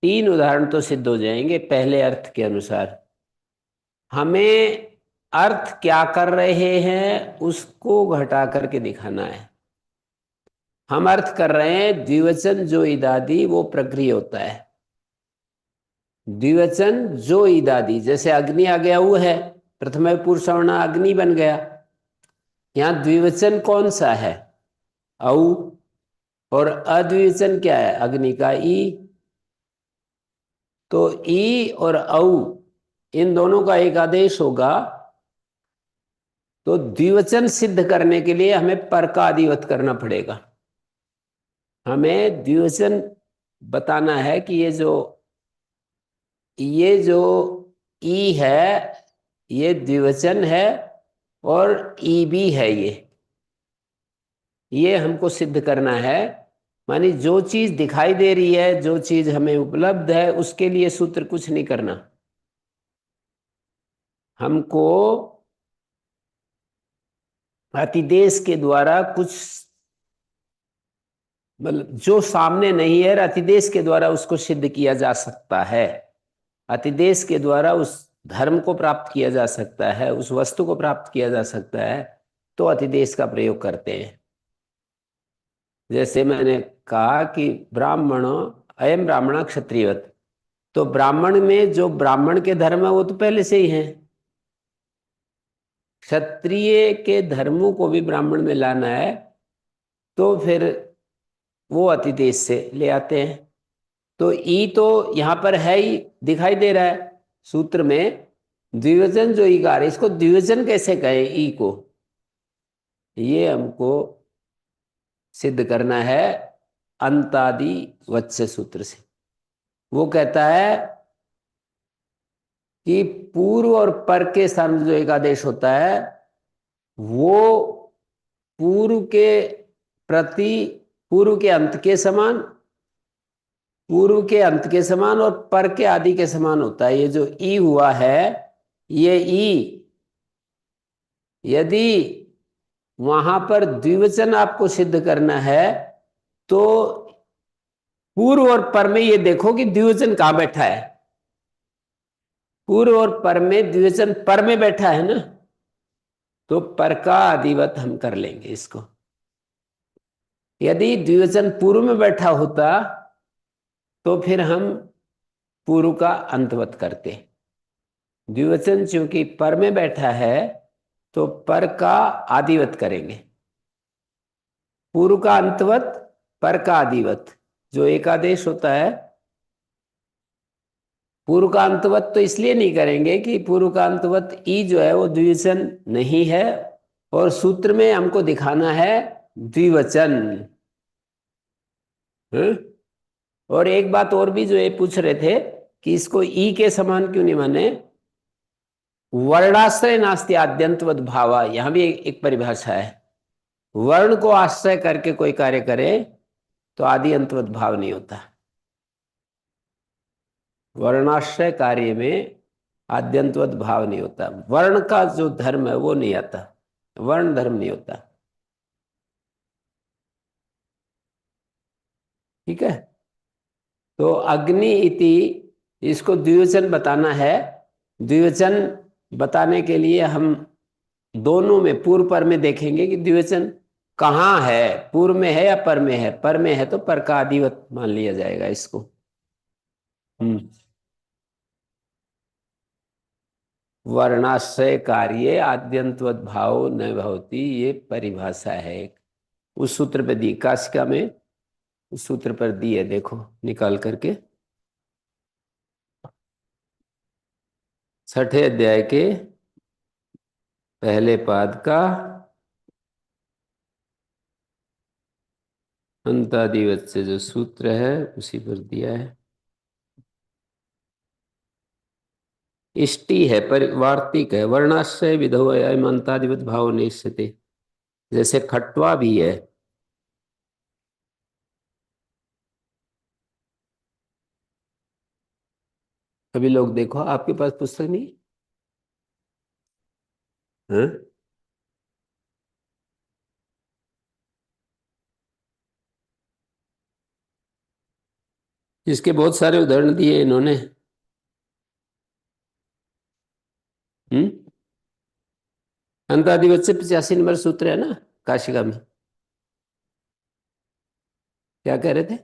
तीन उदाहरण तो सिद्ध हो जाएंगे पहले अर्थ के अनुसार। हमें अर्थ क्या कर रहे हैं उसको घटा करके दिखाना है। हम अर्थ कर रहे हैं द्विवचन जो इदादि वो प्रक्रिया होता है। द्विवचन जो इदादि, जैसे अग्नि आ गया वो है, प्रथम पुरुष सवर्ण अग्नि बन गया। यहाँ द्विवचन कौन सा है? औ। और अद्विवचन क्या है? अग्नि का ई। तो ई और औ इन दोनों का एक आदेश होगा। तो द्विवचन सिद्ध करने के लिए हमें पर का आदिवत करना पड़ेगा। हमें द्विवचन बताना है कि ये जो ई है ये द्विवचन है और ई भी है। ये हमको सिद्ध करना है। मानी जो चीज दिखाई दे रही है, जो चीज हमें उपलब्ध है, उसके लिए सूत्र कुछ नहीं करना। हमको अतिदेश के द्वारा कुछ, मतलब जो सामने नहीं है अतिदेश के द्वारा उसको सिद्ध किया जा सकता है। अतिदेश के द्वारा उस धर्म को प्राप्त किया जा सकता है, उस वस्तु को प्राप्त किया जा सकता है। तो अतिदेश का प्रयोग करते हैं। जैसे मैंने कहा कि ब्राह्मणों अयम ब्राह्मण क्षत्रियवत। तो ब्राह्मण में जो ब्राह्मण के धर्म है वो तो पहले से ही है। क्षत्रिय के धर्मों को भी ब्राह्मण में लाना है तो फिर वो अतिदेश से ले आते हैं। तो ई तो यहां पर है ही, दिखाई दे रहा है सूत्र में। द्विवचन जो ईकार है इसको द्विवचन कैसे कहें ई को? ये हमको सिद्ध करना है अंतादि वच्य सूत्र से। वो कहता है कि पूर्व और पर के स्थान में जो एक आदेश होता है वो पूर्व के प्रति, पूर्व के अंत के समान, पूर्व के अंत के समान और पर के आदि के समान होता है। ये जो ई हुआ है ये ई, यदि वहां पर द्विवचन आपको सिद्ध करना है तो पूर्व और पर में ये देखो कि द्विवचन कहां बैठा है। पूर्व और पर में द्विवचन पर में बैठा है ना, तो पर का आदिवत हम कर लेंगे इसको। यदि द्विवचन पूर्व में बैठा होता तो फिर हम पूर्व का अंतवत करते। द्विवचन चूंकि पर में बैठा है तो पर का आदिवत करेंगे। पूर्व का अंतवत, पर का आदिवत। जो एकादेश होता है, पूर्व का अंतवत तो इसलिए नहीं करेंगे कि पूर्व का अंतवत ई जो है वो द्विवचन नहीं है और सूत्र में हमको दिखाना है द्विवचन। हम्म? और एक बात और भी जो ये पूछ रहे थे कि इसको ई के समान क्यों नहीं माने। वर्णाश्रय नास्ति आद्यंतवत भावा, यहां भी एक परिभाषा है। वर्ण को आश्रय करके कोई कार्य करे तो आदि अंतवत भाव नहीं होता। वर्णाश्रय कार्य में आद्यंतवत भाव नहीं होता। वर्ण का जो धर्म है वो नहीं आता, वर्ण धर्म नहीं होता। ठीक है। तो अग्नि इति, इसको द्विवचन बताना है। द्विवचन बताने के लिए हम दोनों में पूर्व पर में देखेंगे कि द्विवचन कहाँ है, पूर्व में है या पर में है। पर में है तो पर का आदिवत मान लिया जाएगा इसको। हम्म। वर्णाश्रय कार्य आद्यंतवत भाव न भवति, ये परिभाषा है एक। उस सूत्र पे दी काशिका में, उस सूत्र पर दी है, देखो निकाल करके। छठे अध्याय के पहले पाद का अंतादिवत से जो सूत्र है उसी पर दिया है। इष्टि है, परिवार्तिक है। वर्णाश्रय विधो अयम अंतादिवत भाव निश्चिते, जैसे खट्वा भी है। अभी लोग देखो, आपके पास पुस्तक नहीं है? इसके बहुत सारे उदाहरण दिए इन्होंने। हम्म। अंतादिवत से 85 नंबर सूत्र है ना काशिका में। क्या कह रहे थे?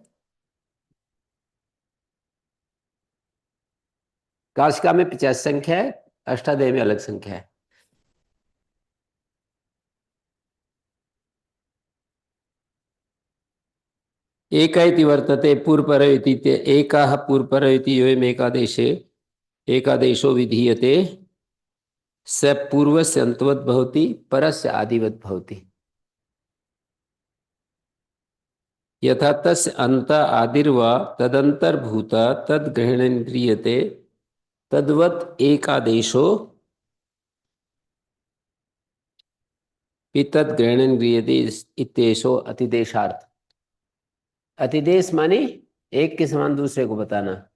काशिका में 85 संख्या है, अष्टाध्यायी में अलग संख्या है। एक इति वर्तते पूर्वपर इति एकः पूर्वपर इति योऽयम् एकादेशे एकादेशो विधीयते स पूर्वस्य अन्तवत् भवति परस्य आदिवत् भवति। यथा तस्य अन्त आदिर्वा तदन्तर्भूत तद्ग्रहणेन्द्रियते तद्वत् एकादेशो भी तद्ग्रहणेन्द्रियते इत्येषो अतिदेशार्थ। अतिदेश माने एक के समान दूसरे को बताना।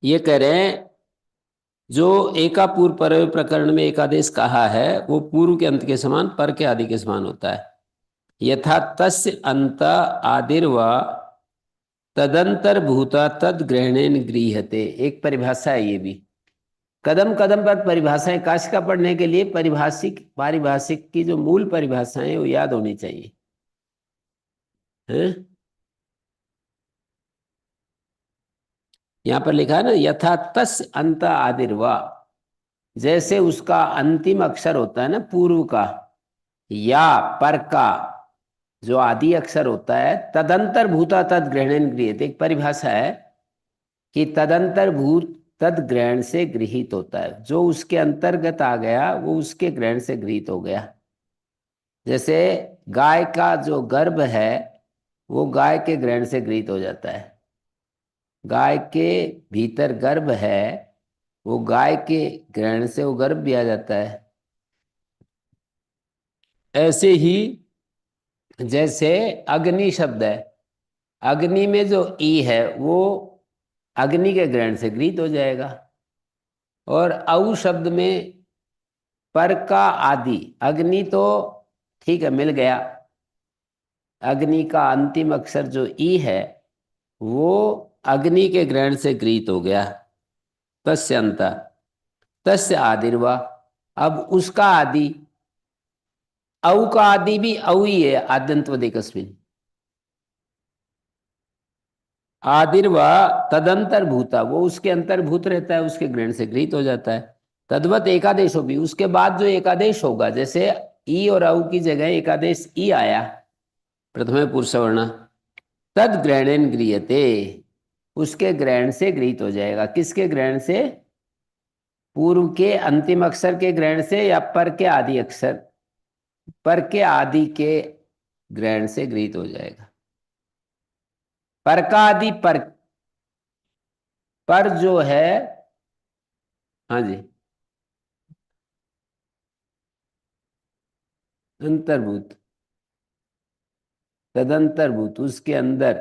ये कह रहे हैं जो एका पूर्व पर प्रकरण में एकादेश कहा है वो पूर्व के अंत के समान पर के आदि के समान होता है। यथा तस्य अंत आदिर्वा तदंतर्भूता तद ग्रहणेन गृह्यते, एक परिभाषा है ये भी। कदम कदम पर परिभाषाएं काशिका पढ़ने के लिए परिभाषिक पारिभाषिक की जो मूल परिभाषाएं वो याद होनी चाहिए हैं? यहां पर लिखा है ना यथा तस् अंत आदिर्वा, जैसे उसका अंतिम अक्षर होता है ना पूर्व का या पर का जो आदि अक्षर होता है, तदंतर भूता तद ग्रहण गृहीत, एक परिभाषा है कि तदंतर भूत तद ग्रहण से गृहीत होता है, जो उसके अंतर्गत आ गया वो उसके ग्रहण से गृहीत हो गया। जैसे गाय का जो गर्भ है वो गाय के ग्रहण से गृहीत हो जाता है। गाय के भीतर गर्भ है, वो गाय के ग्रहण से वो गर्भ भी आ जाता है। ऐसे ही जैसे अग्नि शब्द है, अग्नि में जो ई है वो अग्नि के ग्रहण से गृहीत हो जाएगा। और औ शब्द में पर का आदि, अग्नि तो ठीक है मिल गया, अग्नि का अंतिम अक्षर जो ई है वो अग्नि के ग्रहण से गृहीत हो गया। तस्य अंत तस्य आदिर्वा, अब उसका आदि, औ का आदि भी औ ही है, आद्यंतवदेकस्मिन्। आदिर्वा तदंतर्भूता, वो उसके अंतर्भूत रहता है, उसके ग्रहण से गृहीत हो जाता है। तद्वत एकादेशो भी, उसके बाद जो एकादेश होगा, जैसे ई और औ की जगह एकादेश ई आया प्रथमे पुरुष वर्ण, तद ग्रहणेन गृह्यते, उसके ग्रहण से गृहीत हो जाएगा। किसके ग्रहण से? पूर्व के अंतिम अक्षर के ग्रहण से या पर के आदि अक्षर, पर के आदि के ग्रहण से गृहीत हो जाएगा। पर का आदि पर जो है, हाँ जी, अंतर्भूत तदंतर्भूत उसके अंदर।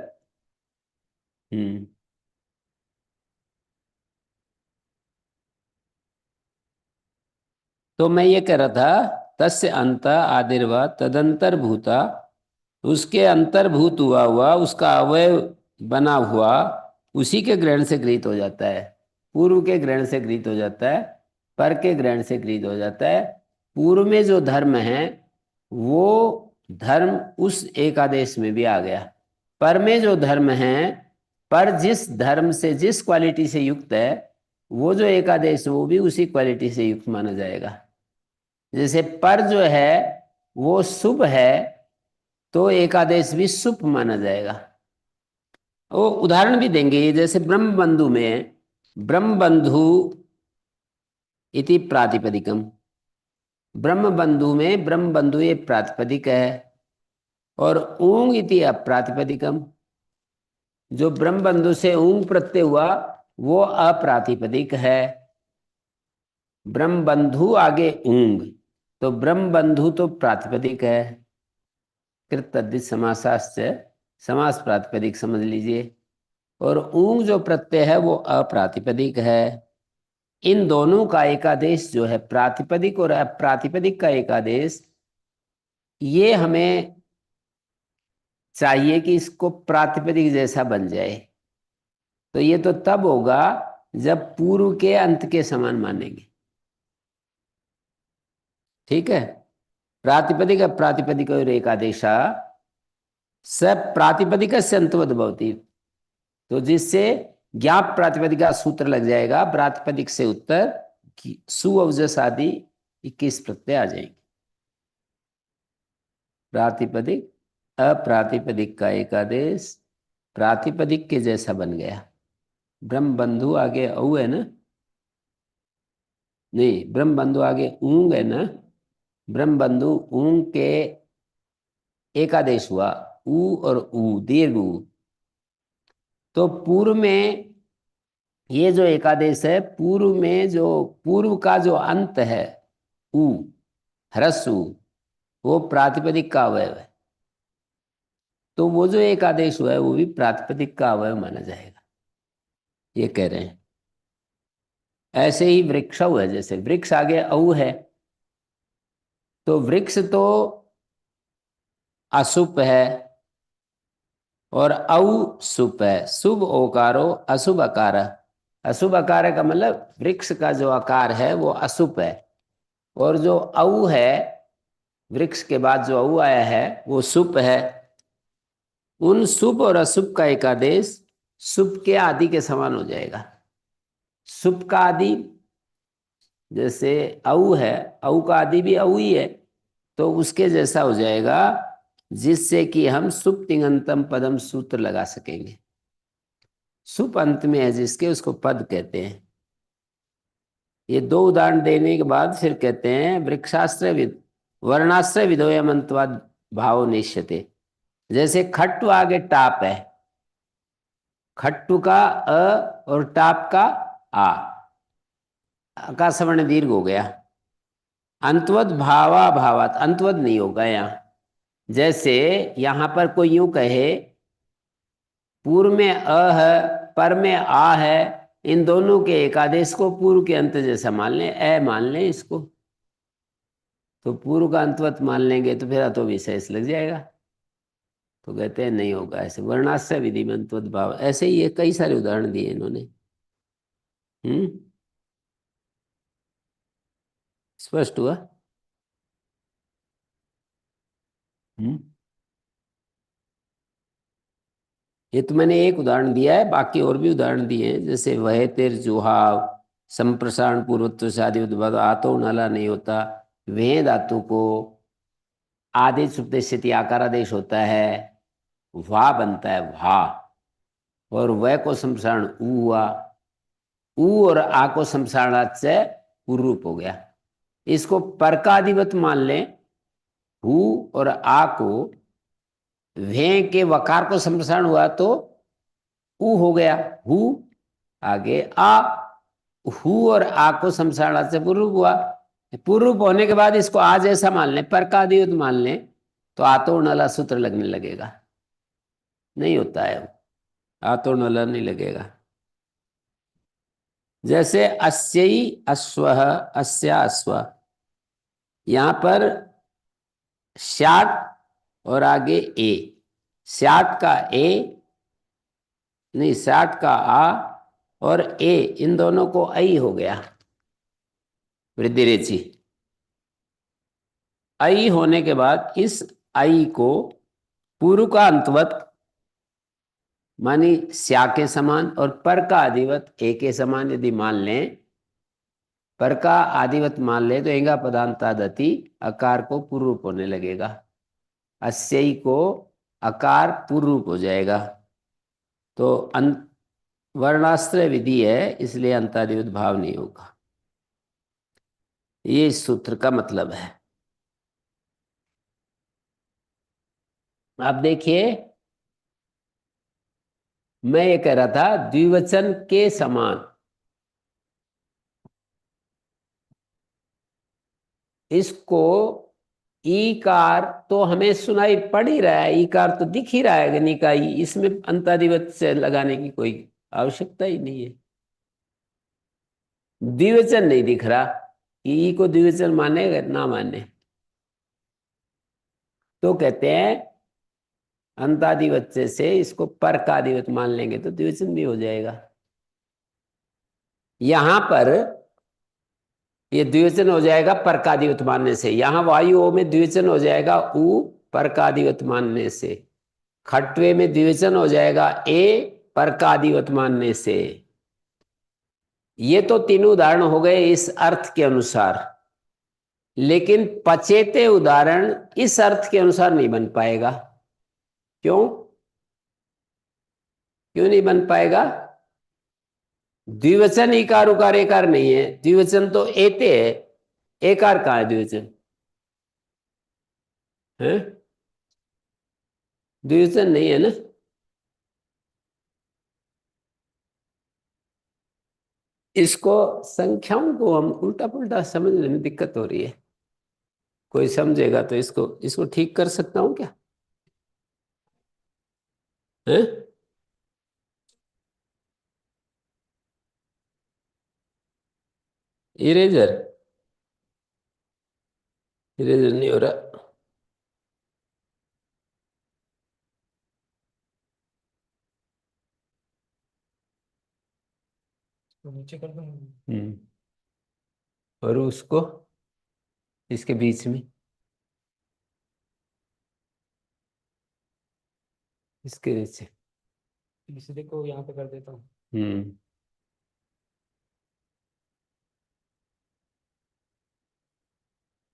हम्म। तो मैं ये कह रहा था तस्य अंत आदिर्वा तदंतर्भूता, उसके अंतर्भूत हुआ हुआ उसका अवयव बना हुआ उसी के ग्रहण से गृहीत हो जाता है। पूर्व के ग्रहण से गृहीत हो जाता है, पर के ग्रहण से गृहीत हो जाता है। पूर्व में जो धर्म है वो धर्म उस एकादेश में भी आ गया। पर में जो धर्म है, पर जिस धर्म से जिस क्वालिटी से युक्त है वो जो एकादेश वो भी उसी क्वालिटी से युक्त माना जाएगा। जैसे पर जो है वो शुभ है तो एकादेश भी शुभ माना जाएगा। वो उदाहरण भी देंगे, जैसे ब्रह्म बंधु में ब्रह्म बंधु इति प्रातिपदिकम, ब्रह्म बंधु में ब्रह्म बंधु ये प्रातिपदिक है, और ऊंग इति अप्रातिपदिकम, जो ब्रह्म बंधु से ऊंग प्रत्यय हुआ वो अप्रातिपदिक है। ब्रह्म बंधु आगे ऊंग, तो ब्रह्म बंधु तो प्रातिपदिक है, कृत तद्धित समासाश्च समास प्रातिपदिक समझ लीजिए। और ऊंग जो प्रत्यय है वो अप्रातिपदिक है। इन दोनों का एकादेश जो है प्रातिपदिक और अप्रातिपदिक का एकादेश, ये हमें चाहिए कि इसको प्रातिपदिक जैसा बन जाए। तो ये तो तब होगा जब पूर्व के अंत के समान मानेंगे। ठीक है। प्रातिपदिक प्रातिपदिक और एकादेशा स प्रातिपदिक से अंतवद भवति। तो जिससे ज्ञाप प्रातिपदिका सूत्र लग जाएगा, प्रातिपदिक से उत्तर सु अवजस आदि 21 प्रत्यय आ जाएंगे। प्रातिपदिक अप्रातिपदिक का एकादेश प्रातिपदिक के जैसा बन गया। ब्रह्म बंधु आगे औ है ना, नहीं ब्रह्म बंधु आगे ऊंग है ना, ब्रह्म बंधु ऊंग के एकादेश हुआ, ऊ और ऊ दीर्घ ऊ। तो पूर्व में ये जो एकादेश है, पूर्व में जो पूर्व का जो अंत है ऊ, ह्रस्व ऊ, वो प्रातिपदिक का अवयव है। तो वो जो एकादेश हुआ है वो भी प्रातिपदिक का अवयव माना जाएगा, ये कह रहे हैं। ऐसे ही वृक्ष है, जैसे वृक्ष आगे औ है, तो वृक्ष तो अशुभ है और औ सुप है। शुभ ओकारो अशुभ अकार। अशुभ अकार का मतलब वृक्ष का जो आकार है वो अशुभ है, और जो औ है वृक्ष के बाद जो औ आया है वो सुप है। उन शुभ और अशुभ का एकादेश शुभ के आदि के समान हो जाएगा। शुभ का आदि जैसे औ है, औ का आदि भी औ ही है, तो उसके जैसा हो जाएगा, जिससे कि हम सुप तिङंतम पदम सूत्र लगा सकेंगे। सुप अंत में है जिसके, उसको पद कहते हैं। ये दो उदाहरण देने के बाद फिर कहते हैं वृक्षाश्रय विद वर्णाश्रय विधोयम अंतवाद भाव निश्यते। जैसे खट्टू आगे टाप है, खट्टू का अ और टाप का आ, आकाशवर्ण दीर्घ हो गया। अंतवद भावा भावात, अंतवद नहीं होगा यहाँ। जैसे यहां पर कोई यूं कहे पूर्व में अ है पर में आ है, इन दोनों के एकादेश को पूर्व के अंत जैसा मान लें, ए मान लें इसको, तो पूर्व का अंतवत मान लेंगे तो फिर अतो विशेष लग जाएगा। तो कहते हैं नहीं होगा ऐसे, वर्णाश्रय विधि में अंतवत भाव। ऐसे ही ये कई सारे उदाहरण दिए इन्होंने। स्पष्ट हुआ? हम्म ये तो मैंने एक उदाहरण दिया है, बाकी और भी उदाहरण दिए हैं। जैसे वह तेर जुहाव, संप्रसारण पूर्वत्व से आदि उद्भव आतो नाला नहीं होता। वे धातु को आदेश उपदेश आकारादेश होता है, वाह बनता है वाह, और वह को संप्रसारण ऊ हुआ, ऊ और आ को संप्रसारणार्थ से पूर्व रूप हो गया। इसको पर का अधिवत मान लें, हु और आ को, वे के वकार को संप्रसारण हुआ तो ऊ हो गया हु, आगे आ, हु और आ को संप्रसारणार्थ से पूर्व हुआ। पूर्व होने के बाद इसको आ जैसा मान लें, पर का अधिवत मान लें, तो आतो नला सूत्र लगने लगेगा। नहीं होता है वो, आतो नला नहीं लगेगा। जैसे अस्यई अश्व, अस्या अश्व, यहां पर श्याट और आगे ए, श्याट का ए नहीं, श्याट का आ और ए, इन दोनों को आई हो गया वृद्धि रेची। आई होने के बाद इस आई को पूर्व का अंतवत मानी स्या के समान और पर का आदिवत ए के समान यदि मान लें, पर का आदिवत मान ले तो एंगा पदांतादति अकार को पूर्व रूप होने लगेगा, अस्यई को अकार पूर्व रूप हो जाएगा। तो वर्णाश्रय विधि है, इसलिए अंतादिवत भाव नहीं होगा। ये इस सूत्र का मतलब है। आप देखिए, मैं ये कह रहा था द्विवचन के समान, इसको ईकार तो हमें सुनाई पड़ ही रहा है, ईकार तो दिख ही रहा है निकाई, इसमें अंतादिवत से लगाने की कोई आवश्यकता ही नहीं है। द्विवचन नहीं दिख रहा कि ई को द्विवचन माने ना माने, तो कहते हैं अंतादिवच्य से इसको पर का अधिवत मान लेंगे तो द्विवचन भी हो जाएगा। यहां पर ये द्विवचन हो जाएगा पर का अधिवत मानने से, यहां वायु ओ में द्विवचन हो जाएगा उ पर का अधिवत मानने से, खट्वे में द्विवचन हो जाएगा ए पर का अधिवत मानने से। ये तो तीनों उदाहरण हो गए इस अर्थ के अनुसार, लेकिन पचेते उदाहरण इस अर्थ के अनुसार नहीं बन पाएगा। क्यों क्यों नहीं बन पाएगा? द्विवचन इकार उकार एकार नहीं है, द्विवचन तो एते है, एकार कहाँ है द्विवचन है? द्विवचन नहीं है ना। इसको संख्याओं को हम उल्टा पुल्टा समझने में दिक्कत हो रही है। कोई समझेगा तो इसको इसको ठीक कर सकता हूं क्या है? इरेजर इरेजर नहीं हो रहा। नीचे कर दूं। और उसको इसके बीच में इसके नीचे तीसरे को यहाँ पे कर देता हूँ।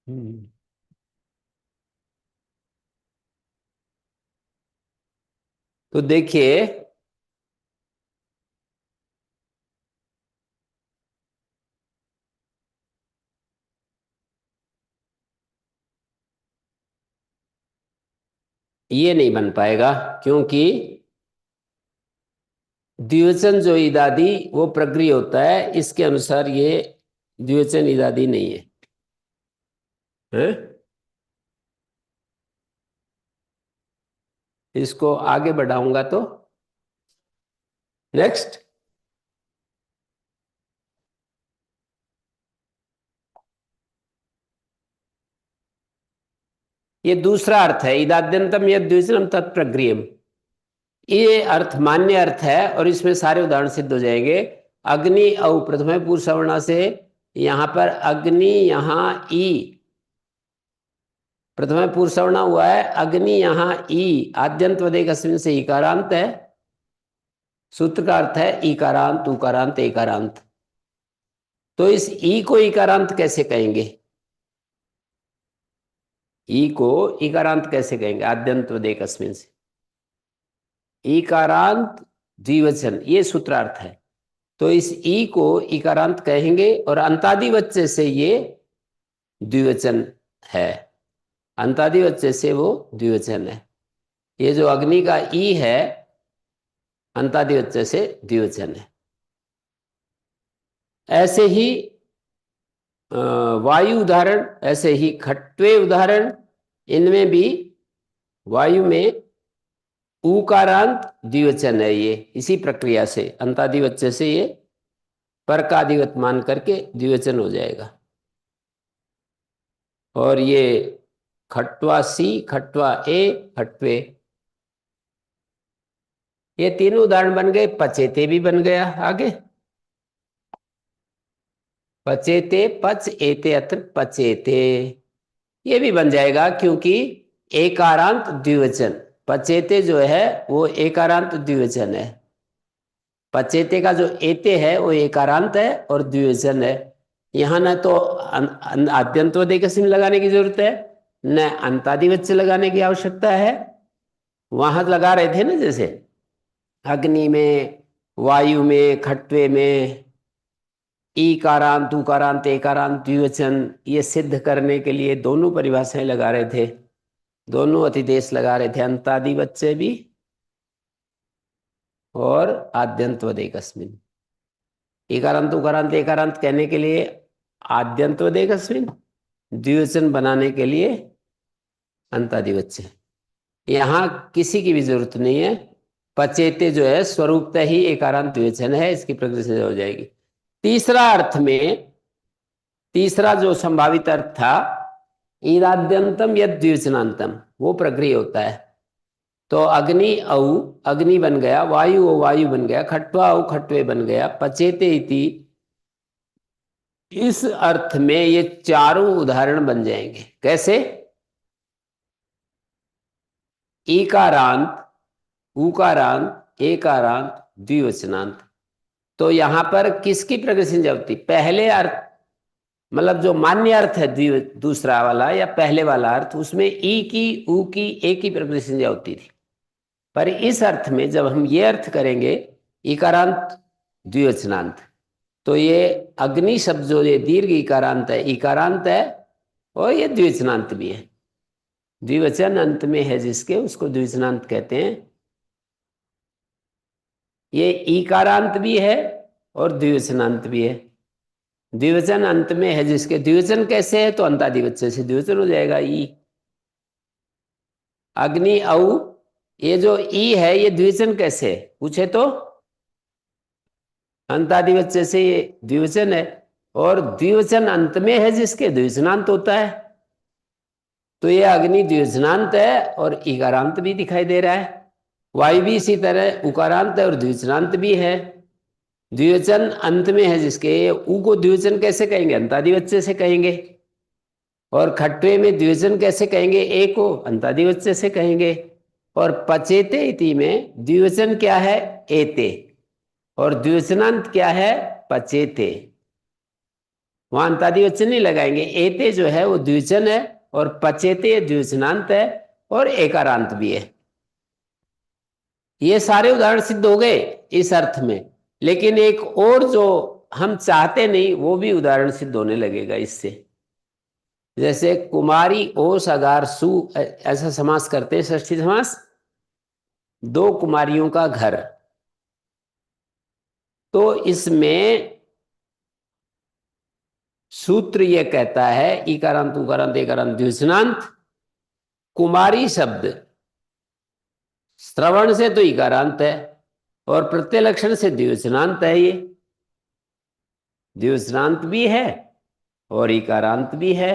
हम्म। तो देखिए ये नहीं बन पाएगा, क्योंकि द्विवचन जो इदादी वो प्रगृह होता है, इसके अनुसार ये द्विवचन इदादी नहीं है, हैं? इसको आगे बढ़ाऊंगा तो नेक्स्ट ये दूसरा अर्थ है, इदाद्यंतम यद द्विवचनम तत्प्रगृहम। ये अर्थ मान्य अर्थ है और इसमें सारे उदाहरण सिद्ध हो जाएंगे। अग्नि औ प्रथम पुरुष सवर्णा से यहां पर अग्नि, यहां ई प्रथम पुरुष सवर्णा हुआ है, अग्नि यहां ई आद्यंत वदेक अस्मिन से इकारांत है। सूत्र का अर्थ है इकारांत उकारांत एकारांत। तो इस ई को इकारांत कैसे कहेंगे? ई को इकारांत कैसे कहेंगे? आद्यंत वदेक अस्मिन से इकारांत द्विवचन, ये सूत्रार्थ है। तो इस ई को इकारांत कहेंगे और अंतादिवच्य से ये द्विवचन है, अंतादिवच्य से वो द्विवचन है। ये जो अग्नि का ई है अंतादिवच्य से द्विवचन है। ऐसे ही वायु उदाहरण, ऐसे ही खट्वे उदाहरण, इनमें भी वायु में उकारांत द्विवचन है। ये इसी प्रक्रिया से अंतादिवच्य से ये पर का अधिवत मान करके द्विवचन हो जाएगा। और ये खट्वा सी, खट्वा ए, खट्वे, ये तीनों उदाहरण बन गए। पचेते भी बन गया आगे, पचेते पच एते अत्र पचेते, ये भी बन जाएगा क्योंकि एकारांत द्विवचन, पचेते जो है वो एकारांत द्विवचन है। पचेते का जो एते है वो एकारांत है और द्विवचन है। यहाँ न तो आद्यंतवदेक अस्मिन लगाने की जरूरत है, न अंतादिवच्य लगाने की आवश्यकता है। वहां लगा रहे थे ना, जैसे अग्नि में, वायु में, खट्वे में ईकारांत उकारांत एकारांत द्विवचन, ये सिद्ध करने के लिए दोनों परिभाषाएं लगा रहे थे, दोनों अतिदेश लगा रहे थे, अंतादिवच्य भी और आद्यंतवदेक अस्मिन। इकारांत उकारांत एकारांत कहने के लिए आद्यंतवदेक अस्मिन, द्विवचन बनाने के लिए अंतादिवच्य। यहाँ किसी की भी जरूरत नहीं है, पचेते जो है स्वरूपतः ही एकारांत द्विवचन है, इसकी प्रकृति से हो जाएगी। तीसरा अर्थ में, तीसरा जो संभावित अर्थ था ईराद्यंतम यद द्विवचनांतम, वो प्रगृह होता है। तो अग्नि औ अग्नि बन गया, वायु ओ वायु बन गया, खट्वा औ खट्वे बन गया, पचेते इति। इस अर्थ में ये चारों उदाहरण बन जाएंगे। कैसे? ईकारांत, उकारांत, एकारांत, द्विवचनांत। तो यहां पर किसकी प्रकृति संज्ञा होती? पहले अर्थ, मतलब जो मान्य अर्थ है दूसरा वाला या पहले वाला अर्थ, उसमें ई की, ऊ की, ए की प्रकृति संज्ञा होती थी। पर इस अर्थ में जब हम ये अर्थ करेंगे इकारांत द्विवचनांत, तो ये अग्नि शब्द जो ये दीर्घ इकारांत है, इकारांत है और ये द्विवचनांत भी है। द्विवचन अंत में है जिसके, उसको द्विवचनांत कहते हैं। ये इकारांत भी है और द्विवचनांत भी है। द्विवचन अंत में है जिसके, द्विवचन कैसे है? तो अंतादिवचन से द्विवचन हो जाएगा ई। अग्नि औ, ये जो ई है ये द्विवचन कैसे है पूछे तो अंतादिवचन से ये द्विवचन है। और द्विवचन अंत में है जिसके, द्विवचनांत होता है। तो ये अग्नि द्विवचनांत है और इकारांत भी दिखाई दे रहा है। वायु भी इसी तरह उकारांत है और द्विवचनांत भी है। द्विवचन अंत में है जिसके, ऊ को द्विवचन कैसे कहेंगे? अंतादिवचन से कहेंगे। और खट्वे में द्विवचन कैसे कहेंगे? ए को अंतादिवचन से कहेंगे। और पचेते इति में द्विवचन क्या है? एते। और द्विवचनांत क्या है? पचेते। वहां अंतादिवचन नहीं लगाएंगे। एते जो है वो द्विवचन है और पचेते द्विवचनांत है और एकारांत भी है। ये सारे उदाहरण सिद्ध हो गए इस अर्थ में। लेकिन एक और जो हम चाहते नहीं वो भी उदाहरण सिद्ध होने लगेगा इससे। जैसे कुमारी ओस अगार सु, ऐसा समास करते हैं, षष्ठी समास। दो कुमारियों का घर, तो इसमें सूत्र यह कहता है इकारांत उकारांत एकारांत द्विवचनांत। कुमारी शब्द श्रवण से तो इकारांत है और प्रत्यय लक्षण से द्विवचनांत है। ये द्विवचनांत भी है और इकारांत भी है।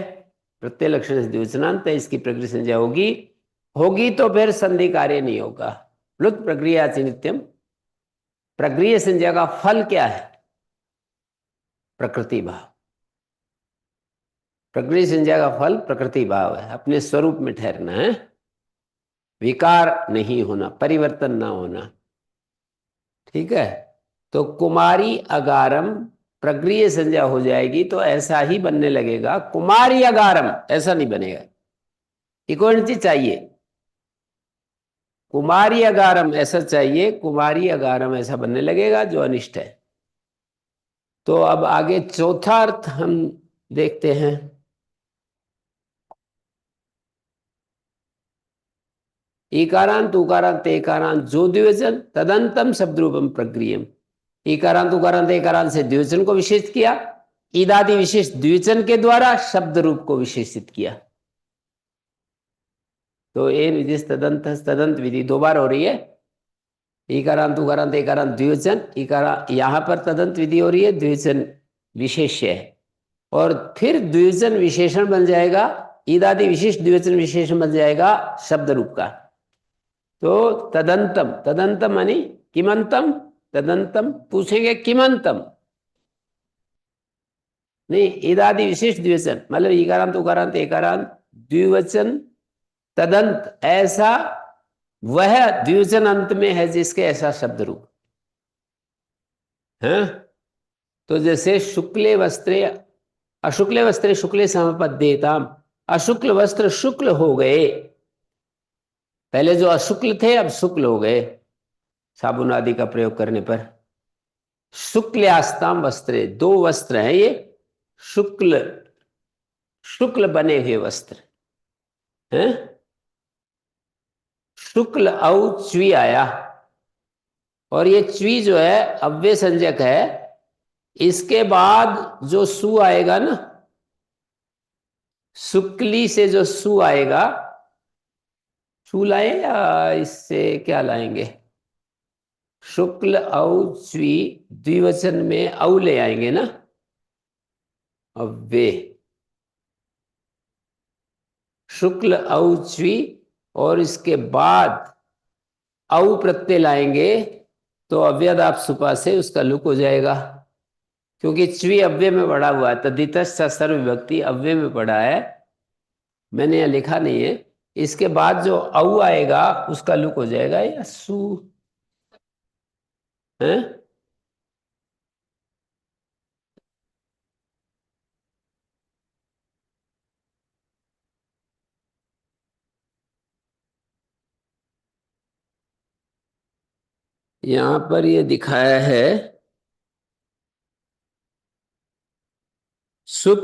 प्रत्यय लक्षण से द्विवचनांत है, इसकी प्रकृति संज्ञा होगी। होगी तो फिर संधि कार्य नहीं होगा। प्लुत प्रक्रिया नित्यम। प्रक्रिया संज्ञा का फल क्या है? प्रकृति भाव। प्रकृति संज्ञा का फल प्रकृति भाव है, अपने स्वरूप में ठहरना है, विकार नहीं होना, परिवर्तन ना होना। ठीक है। तो कुमारी अगारम प्रक्रिया संज्ञा हो जाएगी तो ऐसा ही बनने लगेगा। कुमारी अगारम ऐसा नहीं बनेगा, इक्वलिटी चाहिए। कुमारी अगारम ऐसा चाहिए, कुमारी अगारम ऐसा बनने लगेगा जो अनिष्ट है। तो अब आगे चौथा अर्थ हम देखते हैं। इकारांत उकारांत एकारांत जो द्विवचन तदंतम शब्द रूपम प्रक्रियम। इकारांत उकारांत एकारांत से द्विवचन को विशेष किया, ईदादि विशेष द्विवचन के द्वारा शब्द रूप को विशेषित किया। तो एन विधि तदंत, तदंत विधि दो बार हो रही है। इकारांत उकारांत एकारांत द्विवचन, इकारा यहां पर तदंत विधि हो रही है, द्विवचन विशेष्य है। और फिर द्विवचन विशेषण बन जाएगा, ईदादि विशेष द्विवचन विशेषण बन जाएगा शब्द रूप का। तो तदंतम, तदंतम मानी किमंतम, तदंतम पूछेंगे किमंतम नहीं, ईदादि विशेष द्विवचन मतलब इकारांत उकारांत एकारांत द्विवचन तदंत, ऐसा वह द्विवचन अंत में है जिसके ऐसा शब्द रूप है। तो जैसे शुक्ले वस्त्रे अशुक्ले वस्त्रे शुक्ले समपद्येताम, अशुक्ल वस्त्र शुक्ल हो गए। पहले जो अशुक्ल थे अब शुक्ल हो गए साबुन आदि का प्रयोग करने पर। शुक्ल्यास्ताम वस्त्रे, दो वस्त्र हैं ये, शुक्ल शुक्ल बने हुए वस्त्र हैं। शुक्ल औ च्वी आया, और ये च्वी जो है अव्यय संज्ञक है। इसके बाद जो सु आएगा ना, शुक्ली से जो सु आएगा, सु लाए या इससे क्या लाएंगे? शुक्ल औ च्वी द्विवचन में औ ले आएंगे ना, अव्यय शुक्ल औ च्वी। और इसके बाद औ प्रत्यय लाएंगे तो अव्ययदाप सुपा से उसका लुक हो जाएगा, क्योंकि च्वी अव्यय में पड़ा हुआ है, तद्धितश्च सर्व विभक्ति अव्यय में पड़ा है, मैंने यहाँ लिखा नहीं है। इसके बाद जो औ आएगा उसका लुक हो जाएगा या सु है। यहां पर ये दिखाया है सुप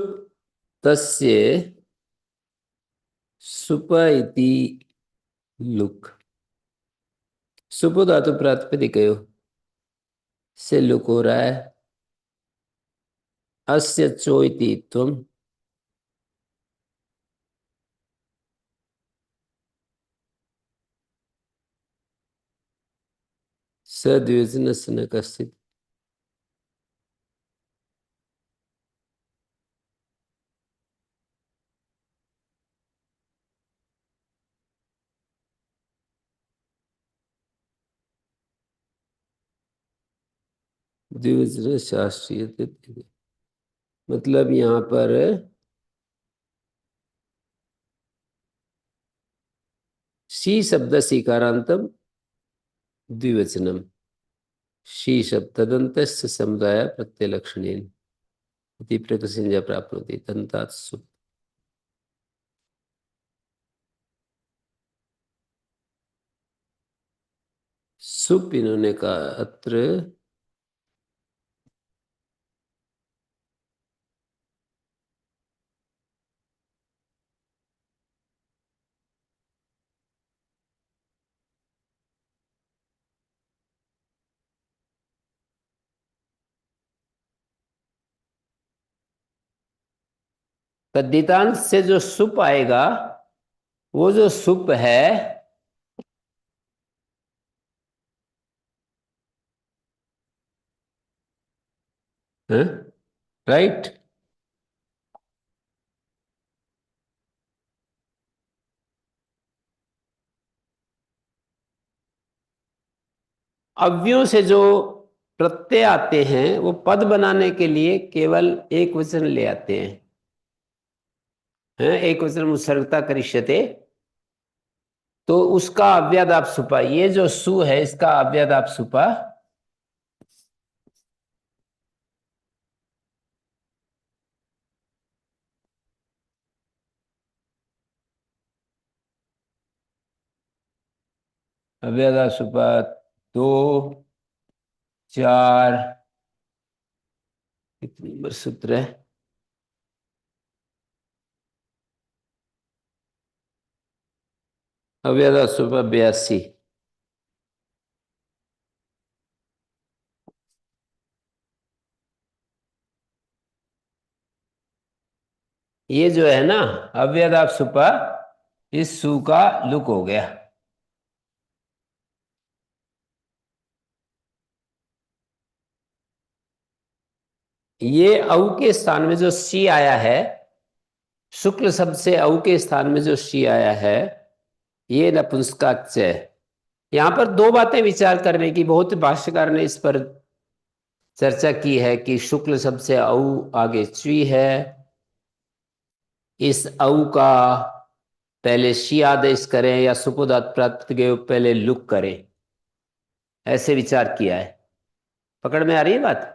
तस्य सुप इति लुक, सुपो धातु प्रातिपदिकयो से लुक हो रहा है। अस्य चो इति त्वम, सद्विवचनस्य न कश्चित्, द्विवचन शास्त्रीय, मतलब यहाँ पर शी शब्द सीकारांतम द्विवचनम, शी शब्द तदन्तस्य समुदाय प्रत्ययलक्षणेन इति प्रकसंज्ञा प्राप्नोति तन्तात् सुप। सुप इन्होंने कहा अत्र तद्धितांत से जो सुप आएगा, वो जो सुप है, राइट, अव्ययों से जो प्रत्यय आते हैं वो पद बनाने के लिए केवल एक वचन ले आते हैं, एक वचन मुत्सर्गता करिष्यते, तो उसका अव्ययादाप सुपा, ये जो सु है इसका अव्ययादाप सुपा अव्ययादाप सुपा 2 4, कितने नंबर सूत्र है, अव्ययादाप सुपा 82। ये जो है ना अव्ययादाप सुपा, इस सु का लुक हो गया। ये औ के स्थान में जो सी आया है, शुक्ल शब्द से औ के स्थान में जो सी आया है, ये नपुंसकाच है। यहां पर दो बातें विचार करने की, बहुत भाष्यकार ने इस पर चर्चा की है कि शुक्ल शब्द से औ आगे च्वी है, इस औ का पहले शी आदेश करें या सुपुदात प्राप्त के पहले लुक करें, ऐसे विचार किया है। पकड़ में आ रही है बात?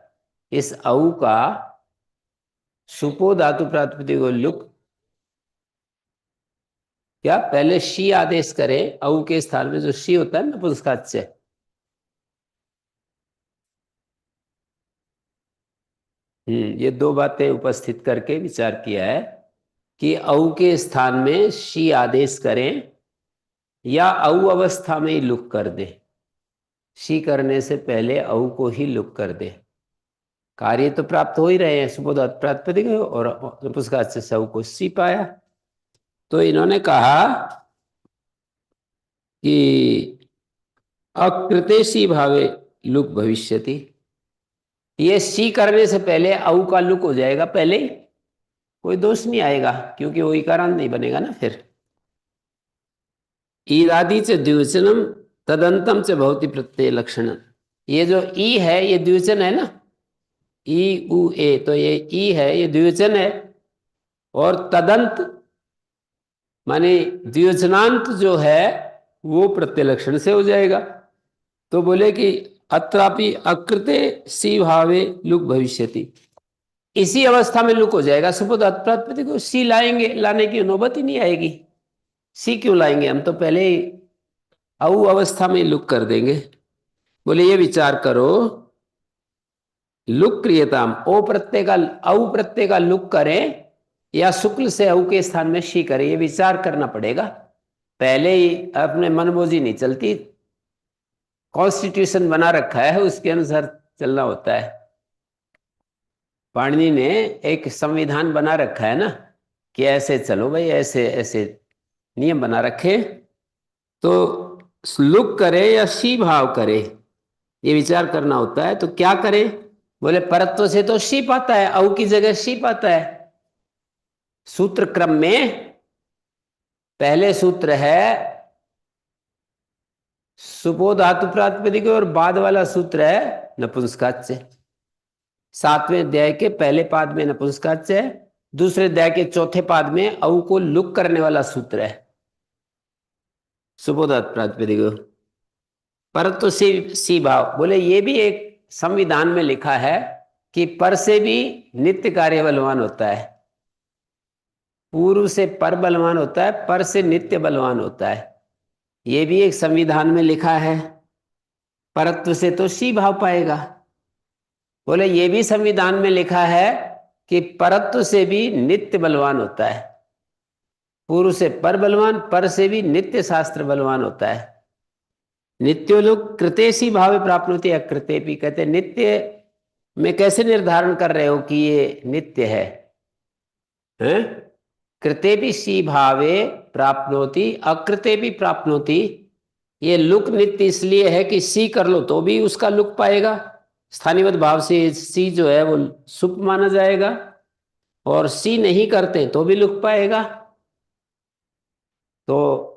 इस औ का सुपो धातु प्रातिपदिक को लुक, क्या पहले शी आदेश करें, औ के स्थान में जो शी होता है नपुंसकाच्य, ये दो बातें उपस्थित करके विचार किया है कि औ के स्थान में शी आदेश करें या औ अवस्था में ही लुक कर दे, शी करने से पहले औ को ही लुक कर दे। कार्य तो प्राप्त हो ही रहे हैं, सुबोधात प्रातिपदिक और नपुंसकाच्य से औ को सी पाया। तो इन्होंने कहा कि अकृतेशी भावे लुक भविष्यति, ये सी करने से पहले औ का लुक हो जाएगा पहले ही, कोई दोष नहीं आएगा, क्योंकि वो इकारांत नहीं बनेगा ना फिर। ईरादि च द्विवचनम तदंतम से भवति प्रत्यय लक्षण। ये जो ई है ये द्विवचन है ना, ई उ ए, तो ये ई है ये द्विवचन है, और तदंत माने द्विवचनांत जो है वो प्रत्यय लक्षण से हो जाएगा। तो बोले कि अत्रापि अकृते सी भावे लुक भविष्यति, इसी अवस्था में लुक हो जाएगा। सुपुत अत्प्रातिपदिक को सी लाएंगे, लाने की नौबत ही नहीं आएगी। सी क्यों लाएंगे, हम तो पहले ही औ अवस्था में लुक कर देंगे। बोले ये विचार करो, लुक क्रियताम, ओ प्रत्यय का औ प्रत्यय का लुक करें या शुक्ल से औ के स्थान में शी करें, ये विचार करना पड़ेगा। पहले ही अपने मनमोजी नहीं चलती, कॉन्स्टिट्यूशन बना रखा है उसके अनुसार चलना होता है। पाणिनि ने एक संविधान बना रखा है ना कि ऐसे चलो भाई, ऐसे ऐसे नियम बना रखे। तो लुक करे या शी भाव करे ये विचार करना होता है। तो क्या करें, बोले परत्व से तो शी पाता है, औ की जगह शी पाता है। सूत्र क्रम में पहले सूत्र है सुपो धातु प्रातिपदिक और बाद वाला सूत्र है नपुंसकाच्य। 7वें अध्याय के पहले पाद में नपुंसकाच्य है, दूसरे अध्याय के चौथे पाद में औ को लुक करने वाला सूत्र है सुपो धातु प्रातिपदिक। परत्व से सी भाव, बोले ये भी एक संविधान में लिखा है कि पर से भी नित्य कार्य बलवान होता है, पूर्व से पर बलवान होता है, पर से नित्य बलवान होता है। ये भी एक संविधान में लिखा है। परत्व से तो सी भाव पाएगा। बोले ये भी संविधान में लिखा है कि परत्व से भी नित्य बलवान होता है, पूर्व से पर बलवान, पर से भी नित्य शास्त्र बलवान होता है। नित्यो लोग कृतेशी भावे प्राप्त होते, अकृते भी कहते नित्य में कैसे निर्धारण कर रहे हो कि ये नित्य है, हैं? कृते भी सी भावे प्राप्नोति अकृते भी प्राप्नोति। ये लुक नित्य इसलिए है कि सी कर लो तो भी उसका लुक पाएगा, स्थानीय भाव से सी जो है वो सुप माना जाएगा, और सी नहीं करते तो भी लुक पाएगा। तो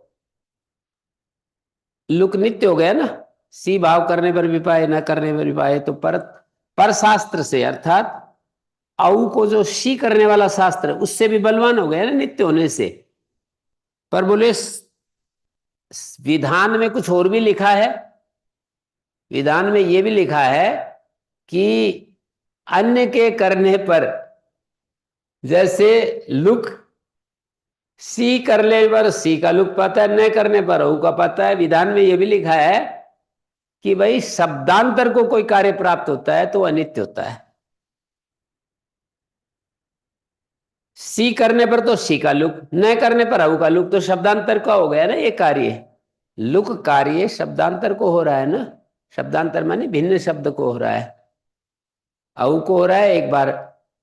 लुक नित्य हो गया ना, सी भाव करने पर भी पाए, न करने पर भी पाए। तो पर शास्त्र से अर्थात औ को जो शी करने वाला शास्त्र उससे भी बलवान हो गया ना नित्य होने से। पर बोले विधान में कुछ और भी लिखा है। विधान में यह भी लिखा है कि अन्य के करने पर, जैसे लुक सी करने पर सी का लुक पाता है, न करने पर औ का पाता है। विधान में यह भी लिखा है कि भाई शब्दांतर को कोई कार्य प्राप्त होता है तो अनित्य होता है। सी करने पर तो सी का लुक, न करने पर औ का लुक, तो शब्दांतर का हो गया ना ये कार्य। लुक कार्य शब्दांतर को हो रहा है ना, शब्दांतर माने भिन्न शब्द को हो रहा है। औ को हो रहा है एक बार,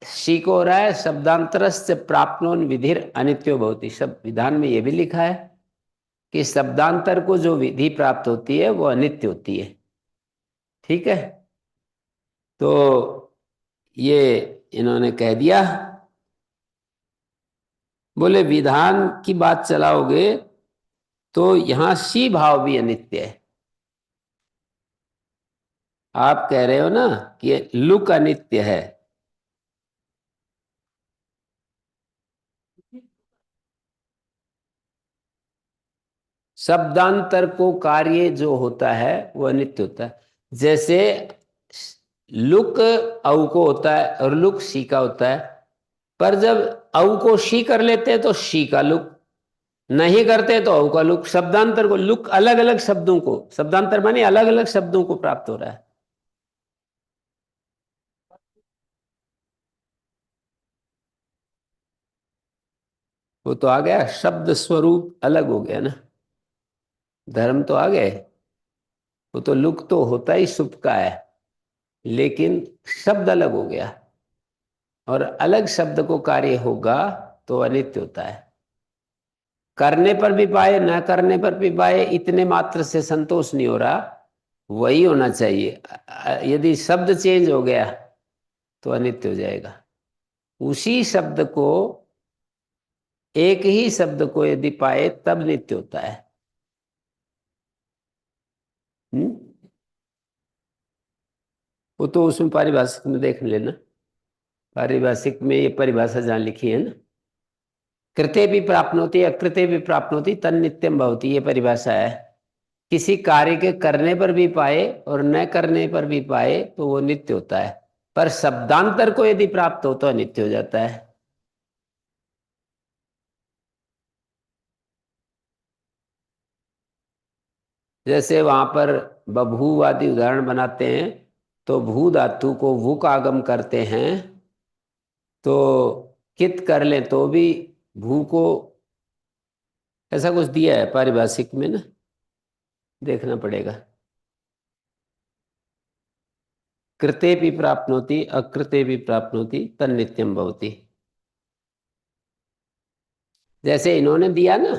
सी को हो रहा है। शब्दांतरस्य प्राप्नोन विधिर अनित्यो भवति, शब्द विधान में यह भी लिखा है कि शब्दांतर को जो विधि प्राप्त होती है वो अनित्य होती है। ठीक है, तो ये इन्होंने कह दिया। बोले विधान की बात चलाओगे तो यहां सी भाव भी अनित्य है। आप कह रहे हो ना कि लुक अनित्य है, शब्दांतर को कार्य जो होता है वो अनित्य होता है। जैसे लुक औ को होता है और लुक शी का होता है, पर जब औ को शी कर लेते हैं तो शी का लुक, नहीं करते तो औ का लुक। शब्दांतर को लुक अलग अलग शब्दों को, शब्दांतर माने अलग अलग शब्दों को प्राप्त हो रहा है। वो तो आ गया, शब्द स्वरूप अलग हो गया ना, धर्म तो आ गए। वो तो लुक तो होता ही शुभ का है, लेकिन शब्द अलग हो गया, और अलग शब्द को कार्य होगा तो अनित्य होता है। करने पर भी पाए, न करने पर भी पाए, इतने मात्र से संतोष नहीं हो रहा, वही होना चाहिए। यदि शब्द चेंज हो गया तो अनित्य हो जाएगा। उसी शब्द को, एक ही शब्द को यदि पाए तब नित्य होता है। वो तो उसमें पारिभाषिक में देख लेना, पारिभाषिक में ये परिभाषा जहाँ लिखी है ना, कृते भी प्राप्नोति अकृते भी प्राप्नोति तन नित्यम भवति, ये परिभाषा है। किसी कार्य के करने पर भी पाए और न करने पर भी पाए तो वो नित्य होता है, पर शब्दांतर को यदि प्राप्त हो तो अनित्य हो जाता है। जैसे वहां पर बभू आदि उदाहरण बनाते हैं, तो भू धातु को भू का आगम करते हैं, तो कित कर लें तो भी भू को, ऐसा कुछ दिया है पारिभाषिक में ना, देखना पड़ेगा। कृते भी प्राप्नोति अकृते भी प्राप्नोति तन नित्यम भवति, जैसे इन्होंने दिया ना,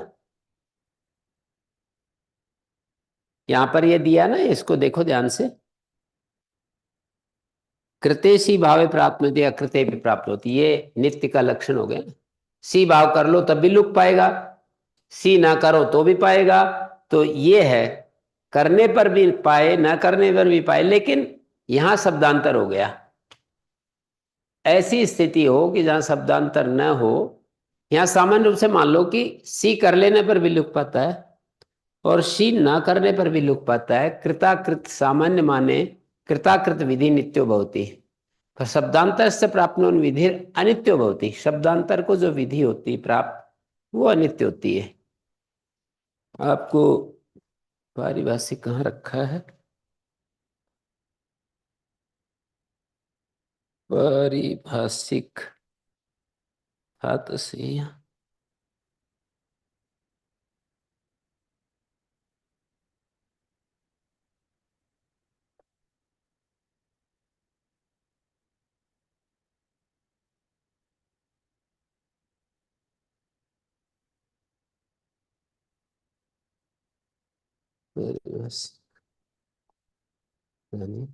यहां पर ये दिया ना, इसको देखो ध्यान से। कृते सी भावे प्राप्त होती है अकृते भी प्राप्त होती, ये नित्य का लक्षण हो गया। सी भाव कर लो तब भी लुक पाएगा, सी ना करो तो भी पाएगा। तो ये है, करने पर भी पाए ना करने पर भी पाए, लेकिन यहां शब्दांतर हो गया। ऐसी स्थिति हो कि जहां शब्दांतर न हो, यहां सामान्य रूप से मान लो कि सी कर लेने पर भी लुक पाता है और सी ना करने पर भी लुक पाता है। कृताकृत सामान्य माने कृताकृत विधि नित्यो भवति, शब्दांतर से प्राप्त विधि अनित्यो भवति, शब्दांतर को जो विधि होती है प्राप्त वो अनित्य होती है। आपको पारिभाषिक कहाँ रखा है? पारिभाषिक था तो सही है। पारिभाषिक यानी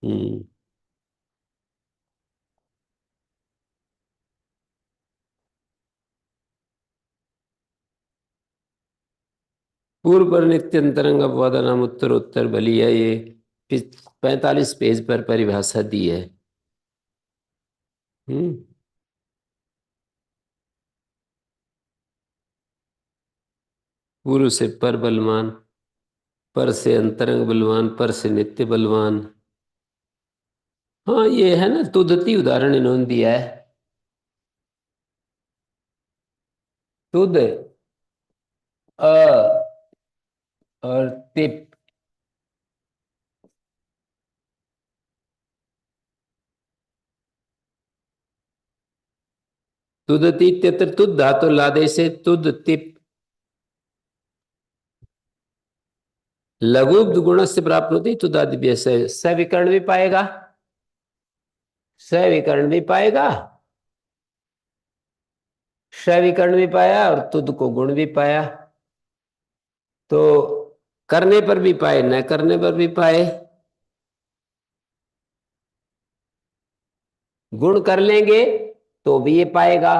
हम्म पूर्व पर नित्य अंतरंग अपवाद नाम उत्तर उत्तर बलिया, ये 45 पेज पर परिभाषा दी है। हम्म पूर्व से पर बलवान, पर से अंतरंग बलवान, पर से नित्य बलवान। हाँ ये है ना, तुदती उदाहरण इन्होंने दिया है। तुद अ और तिप, तुदती इत्यत्र तुद धातु लादे से तुद तिप, लघु गुण से प्राप्त होती तुदादिव्य से, सविकर्ण भी पाएगा, सविकर्ण भी पाएगा, सविकर्ण भी पाया और तुद को गुण भी पाया। तो करने पर भी पाए न करने पर भी पाए, गुण कर लेंगे तो भी ये पाएगा,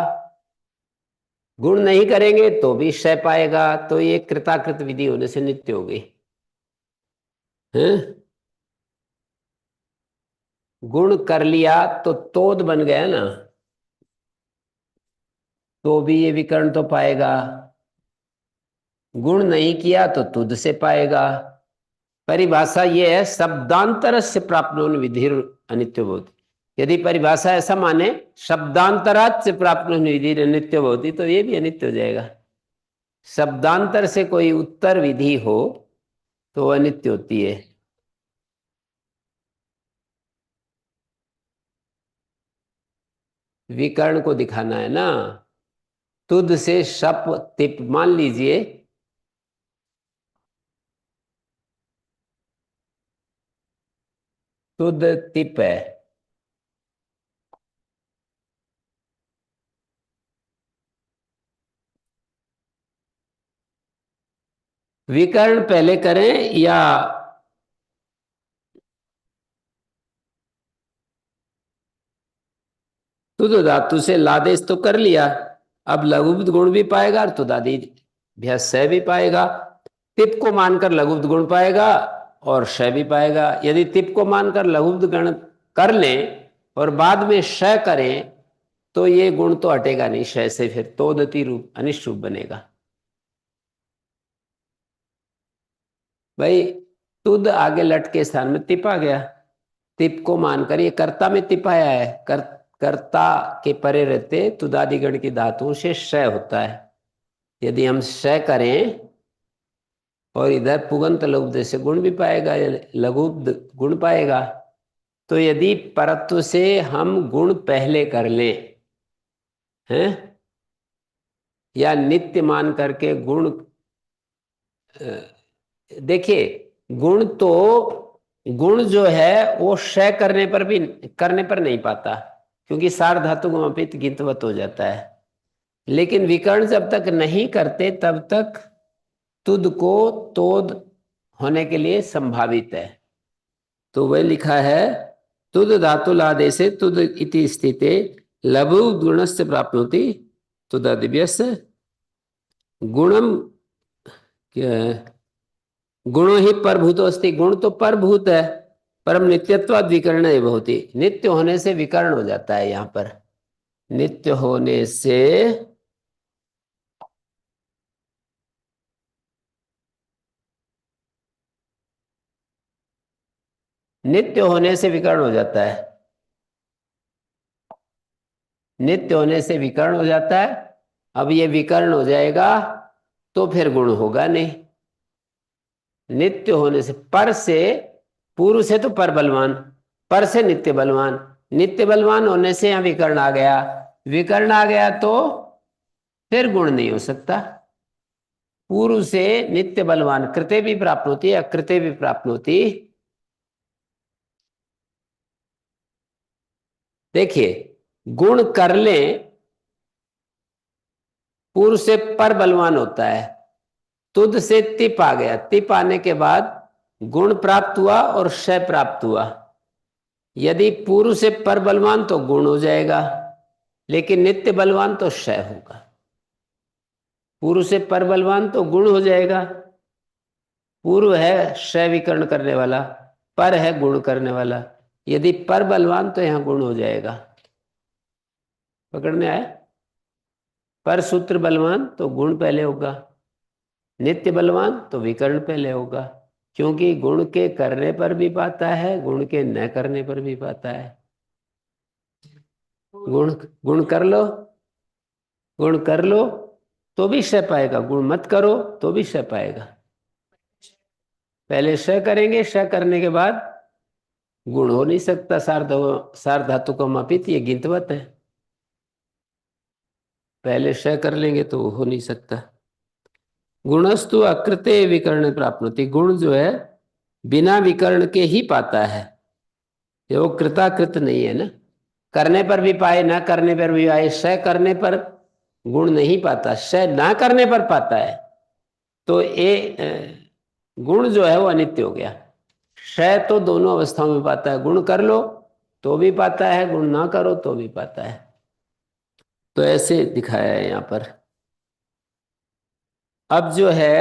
गुण नहीं करेंगे तो भी क्षय पाएगा। तो ये कृताकृत विधि होने से नित्य हो गई है। गुण कर लिया तो तोद बन गया ना, तो भी ये विकर्ण तो पाएगा। गुण नहीं किया तो तुद से पाएगा। परिभाषा ये है, शब्दांतर से प्राप्त विधि अनित्य भवति। यदि परिभाषा ऐसा माने शब्दांतरात से प्राप्त विधि अनित्य भवति, तो ये भी अनित्य हो जाएगा। शब्दांतर से कोई उत्तर विधि हो तो अनित्य होती है। विकर्ण को दिखाना है ना, तुद से शप तिप, मान लीजिए तुद तिप है, विकर्ण पहले करें या तुद धातु से लादेश तो कर लिया, अब लघु गुण भी पाएगा और तुदादि भ्या स भी पाएगा, तिप को मानकर लघुपद गुण पाएगा और श भी पाएगा। यदि तिप को मानकर लघुपद गण कर लें और बाद में श करें तो ये गुण तो हटेगा नहीं श से, फिर तोदती रूप अनिष्ट रूप बनेगा। भाई तुद आगे लट के स्थान में तिप आ गया, तिप को मानकर ये कर्ता में तिप आया है, कर्ता के परे रहते तुदादिगण की धातुओं से श होता है। यदि हम श करें और इधर पुगंत लघुपद से गुण भी पाएगा, लघुपद गुण पाएगा। तो यदि परत्व से हम गुण पहले कर लें हैं, या नित्य मान करके गुण, देखिए गुण तो, गुण जो है वो श करने पर नहीं पाता, क्योंकि सार धातु गुणपित गिंतवत हो जाता है। लेकिन विकर्ण जब तक नहीं करते तब तक तुद को तोद होने के लिए संभावित है। तो वह लिखा है तुद धातुलादेशे तुद इति स्थिते लघु गुणस्य प्राप्नोति तुदादिभ्यस्य गुणम, क्या है, गुणो ही परभूतो अस्ति, गुण तो परभूत है, परम नित्यत्वाद विकर्ण है, बहुत ही नित्य होने से विकर्ण हो जाता है। यहां पर नित्य होने से, नित्य होने से विकर्ण हो जाता है, नित्य होने से विकर्ण हो जाता है। अब ये विकर्ण हो जाएगा तो फिर गुण होगा नहीं। नित्य होने से, पर से, पूर्व से तो पर बलवान, पर से नित्य बलवान, नित्य बलवान होने से यहां विकर्ण आ गया, विकर्ण आ गया तो फिर गुण नहीं हो सकता। पूर्व से नित्य बलवान कृते भी प्राप्त होती है, अकृते भी प्राप्त होती। देखिए गुण कर ले, पूर्व से पर बलवान होता है, तुद से तिप आ गया, तिप आने के बाद गुण प्राप्त हुआ और श प्राप्त हुआ। यदि पूर्व से पर बलवान तो गुण हो जाएगा, लेकिन नित्य बलवान तो श होगा। पूर्व से पर बलवान तो गुण हो जाएगा, पूर्व है श विकर्ण करने वाला, पर है गुण करने वाला। यदि पर बलवान तो यहां गुण हो जाएगा। पकड़ में आया? पर सूत्र बलवान तो गुण पहले होगा, नित्य बलवान तो विकर्ण पहले होगा, क्योंकि गुण के करने पर भी पाता है, गुण के न करने पर भी पाता है। गुण गुण कर लो, गुण कर लो तो भी श पाएगा, गुण मत करो तो भी श पाएगा। पहले श करेंगे, श करने के बाद गुण हो नहीं सकता, सार धातु का मापित ये गिनतवत है। पहले श कर लेंगे तो हो नहीं सकता। गुणस्तु अकृते विकर्ण प्राप्त होती, गुण जो है बिना विकर्ण के ही पाता है, ये वो कृताकृत नहीं है ना। करने पर भी पाए, ना करने पर भी पाए, श करने पर गुण नहीं पाता, श ना करने पर पाता है। तो ये गुण जो है वो अनित्य हो गया। श तो दोनों अवस्थाओं में पाता है, गुण कर लो तो भी पाता है, गुण ना करो तो भी पाता है। तो ऐसे दिखाया है यहां पर। अब जो है,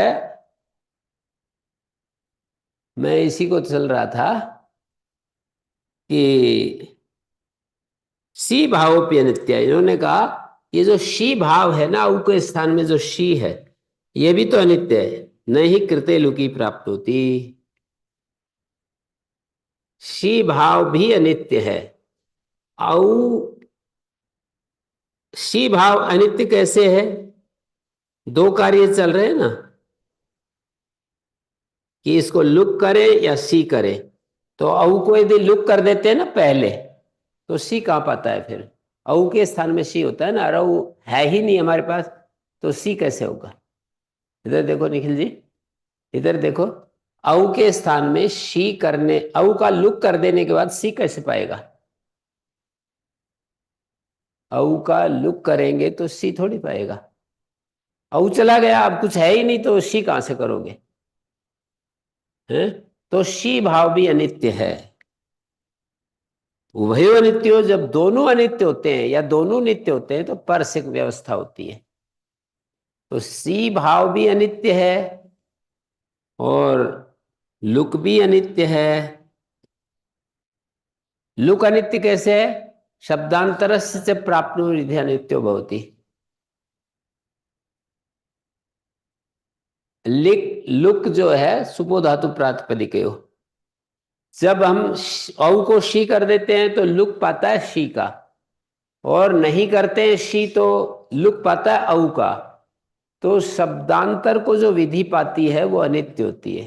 मैं इसी को चल रहा था कि सी भावोपि अनित्य, इन्होंने कहा ये जो शी भाव है ना, उ के स्थान में जो शी है ये भी तो अनित्य है, नहीं कृते लुकी प्राप्त होती। शी भाव भी अनित्य है। औ शी भाव अनित्य कैसे है? दो कार्य चल रहे हैं ना, कि इसको लुक करे या सी करे। तो औ को यदि लुक कर देते हैं ना पहले, तो सी कहां पाता है फिर? औ के स्थान में सी होता है ना, और औ है ही नहीं हमारे पास, तो सी कैसे होगा? इधर देखो निखिल जी, इधर देखो, औ के स्थान में शी करने, औ का लुक कर देने के बाद सी कैसे पाएगा? औ का लुक करेंगे तो सी थोड़ी पाएगा। औ चला गया, अब कुछ है ही नहीं, तो सी कहां से करोगे? हैं? तो शी भाव भी अनित्य है। उभयो अनित्य हो, जब दोनों अनित्य होते हैं या दोनों नित्य होते हैं तो पर से व्यवस्था होती है। तो सी भाव भी अनित्य है और लुक भी अनित्य है। लुक अनित्य कैसे है? शब्दांतरस्य च प्राप्नुरिति अनित्यो भवति। लिक लुक जो है सुपो धातु प्रातिपदिक हो। जब हम औ को शी कर देते हैं तो लुक पाता है शी का, और नहीं करते हैं शी तो लुक पाता है औ का। तो शब्दांतर को जो विधि पाती है वो अनित्य होती है।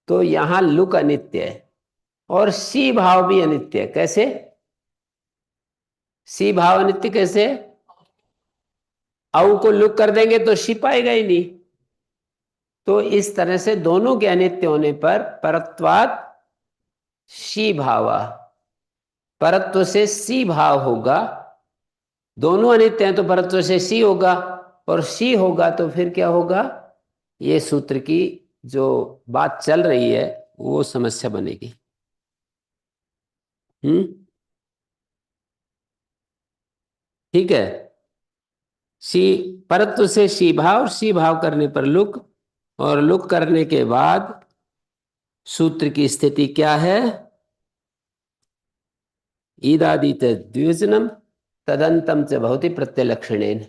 तो यहां लुक अनित्य है और सी भाव भी अनित्य है। कैसे सी भाव अनित्य कैसे? औ को लुक कर देंगे तो शी पाएगा ही नहीं। तो इस तरह से दोनों के अनित्य होने पर परत्वात् शी भावा, परत्व से सी भाव होगा। दोनों अनित्य हैं तो परत्व से सी होगा, और सी होगा तो फिर क्या होगा? ये सूत्र की जो बात चल रही है वो समस्या बनेगी। ठीक है। सी परत्व से सी भाव, सी भाव करने पर लुक, और लुक करने के बाद सूत्र की स्थिति क्या है? ईदादित द्विवचनम तदंतम च भवति प्रत्यलक्षणेन।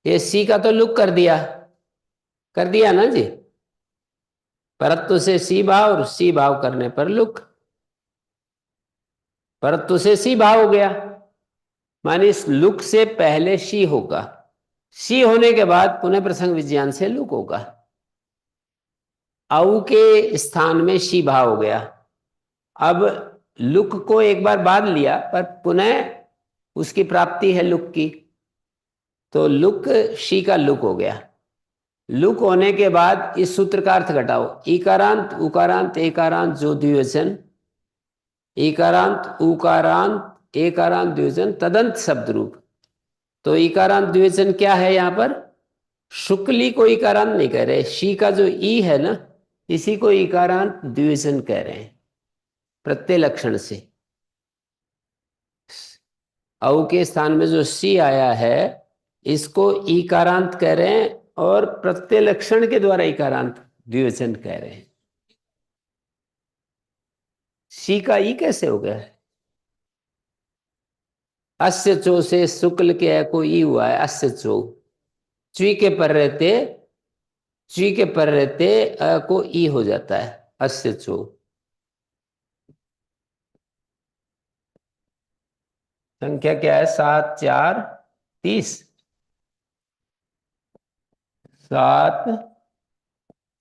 ये सी का तो लुक कर दिया ना जी। परत्व से सी भाव और सी भाव करने पर लुक, परत्व से सी भाव हो गया, माने इस लुक से पहले शी होगा, शी होने के बाद पुनः प्रसंग विज्ञान से लुक होगा। औ के स्थान में शी भाव हो गया। अब लुक को एक बार बाद लिया पर पुनः उसकी प्राप्ति है लुक की, तो लुक शी का लुक हो गया। लुक होने के बाद इस सूत्र का अर्थ घटाओ। इकारांत उकारांत एकारांत जो द्विवचन, इकारांत उकारांत एकारांत द्विवचन तदंत शब्द रूप। तो इकारांत द्विवचन क्या है? यहां पर शुक्ली को इकारांत नहीं कह रहे, शी का जो ई है ना, इसी को इकारांत द्विवचन कह रहे हैं प्रत्यय लक्षण से। औ के स्थान में जो सी आया है इसको इकारांत कह रहे हैं, और प्रत्यय लक्षण के द्वारा इकारांत द्विवचन कह रहे हैं। सी का ई कैसे हो गया? अस्य चो से शुक्ल के है को ई हुआ है, अस्य चो। च्वी के पर रहते, च्वी के पर रहते अ को ई हो जाता है, अस्य चो। संख्या क्या है? 7 4 30। 7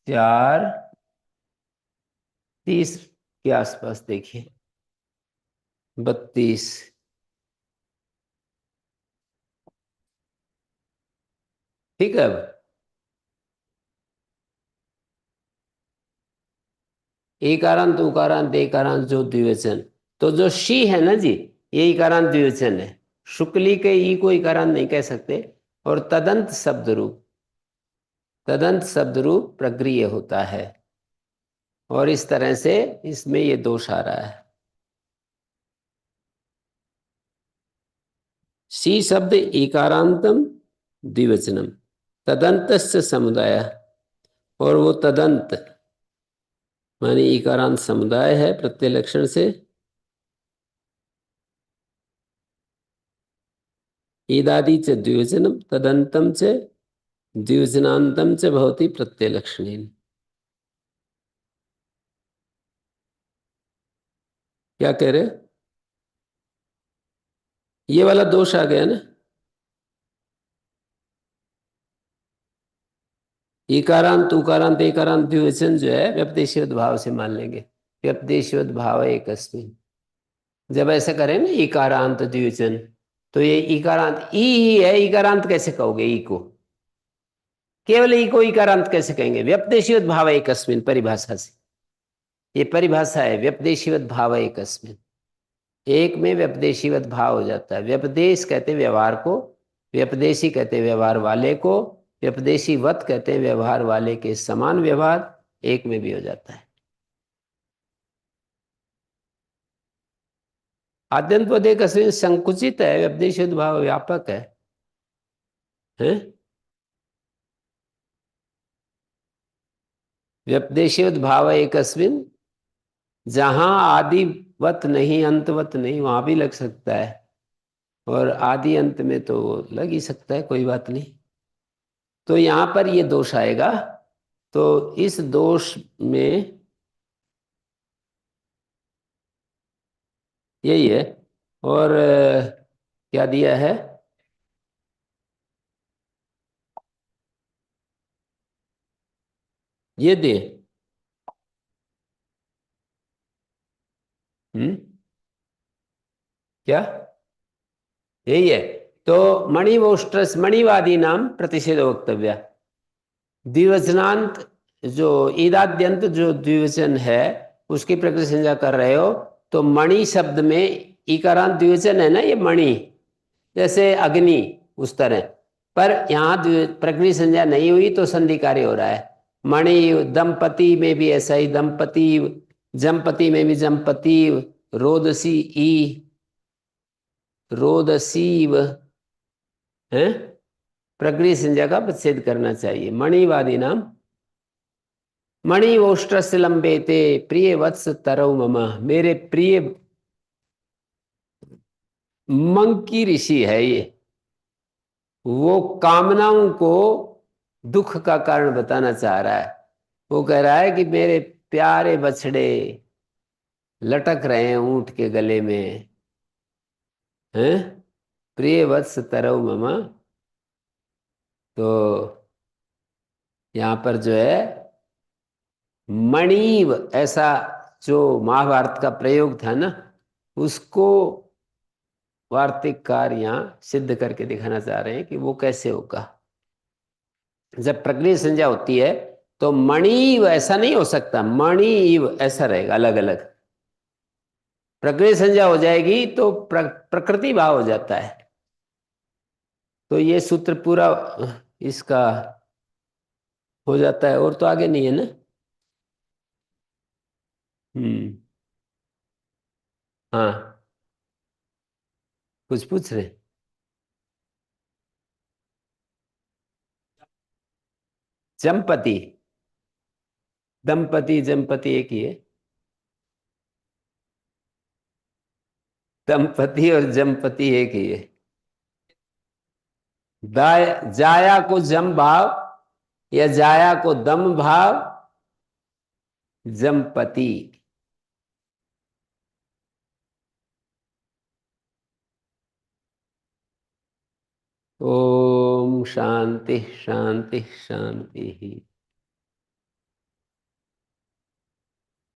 4 30 के आसपास देखिए। 32। ठीक है। अब एकारांत उकारांत एकारांत जो द्विवचन, तो जो शी है ना जी, ये इकारांत द्विवचन है। शुक्ली के ई को इकारांत नहीं कह सकते। और तदंत शब्द रूप, तदंत शब्द रूप प्रक्रिय होता है, और इस तरह से इसमें ये दोष आ रहा है। सी शब्द इकारांतम द्विवचनम तदंतस्य समुदाय, और वो तदंत माने इकारांत समुदाय है प्रत्यय लक्षण से। ईदादि च द्विवचनम तदंतम च द्विवचनांतम च भवति प्रत्यय लक्षणेन। क्या कह रहे? ये वाला दोष आ गया ना। इकारांत उकारांत एकारांत द्विवचन जो है व्यपदेशीवत भाव से मान लेंगे। व्यपदेशीवत भाव एकस्मिन्। जब ऐसा करें ना इकारांत द्विवचन, तो ये इकारांत ई ही है, इकारांत कैसे कहोगे ई को? केवल ई को इकारांत कैसे कहेंगे? व्यपदेशीवत भाव एकस्मिन् परिभाषा से। ये परिभाषा है, व्यपदेशीवत भाव एकस्मिन्। एक में व्यपदेशीवत भाव हो जाता है। व्यपदेश कहते हैं व्यवहार को, व्यपदेशी कहते हैं व्यवहार वाले को, व्यपदेशी वत कहते हैं व्यवहार वाले के समान व्यवहार, एक में भी हो जाता है। आद्यंत पद एक संकुचित है, व्यपदेशीवत भाव व्यापक है, हैं? व्यपदेशित भाव एकस्मिन, जहां आदिवत नहीं अंतवत नहीं वहां भी लग सकता है, और आदि अंत में तो लग ही सकता है, कोई बात नहीं। तो यहां पर ये दोष आएगा। तो इस दोष में यही है। और क्या दिया है? ये दे। हम्म। क्या? यही है। तो मणिवोष्ट्रस मणिवादी नाम प्रतिषेध वक्तव्य, द्विवचनांत, जो ईदाद्यंत जो द्विवचन है उसकी प्रकृति संज्ञा कर रहे हो, तो मणि शब्द में ईकारांत द्विवचन है ना, ये मणि, जैसे अग्नि, उस तरह। पर यहाँ प्रकृति संज्ञा नहीं हुई तो संधि कार्य हो रहा है। मणि, दंपति में भी ऐसा ही, दंपति, जमपति में भी जमपति, रोदसी ई, रोदसीव है, प्रकृति संज्ञा का विच्छेद करना चाहिए। मणिवादी नाम मणि ओष्ट्रस्य लंबेते प्रिय वत्स तरौ मम, मेरे प्रिय मंकी ऋषि है ये, वो कामनाओं को दुख का कारण बताना चाह रहा है। वो कह रहा है कि मेरे प्यारे बछड़े लटक रहे हैं ऊंट के गले में, हैं, प्रिय वत्स तरौ मम। तो यहाँ पर जो है मणिव, ऐसा जो महाभारत का प्रयोग था ना, उसको वार्तिककार यहाँ सिद्ध करके दिखाना चाह रहे हैं कि वो कैसे होगा। जब प्रकृति संज्ञा होती है तो मणिव ऐसा नहीं हो सकता, मणिव ऐसा रहेगा अलग अलग। प्रकृति संज्ञा हो जाएगी तो प्रकृति भाव हो जाता है। तो ये सूत्र पूरा इसका हो जाता है, और तो आगे नहीं है ना। हम्म। हाँ, कुछ पूछ रहे? जमपति, दंपति जमपति एक ही है। दंपति और जमपति एक ही है। जाया को जम भाव या जाया को दम भाव, जमपति। ओम शांति शांति शांति।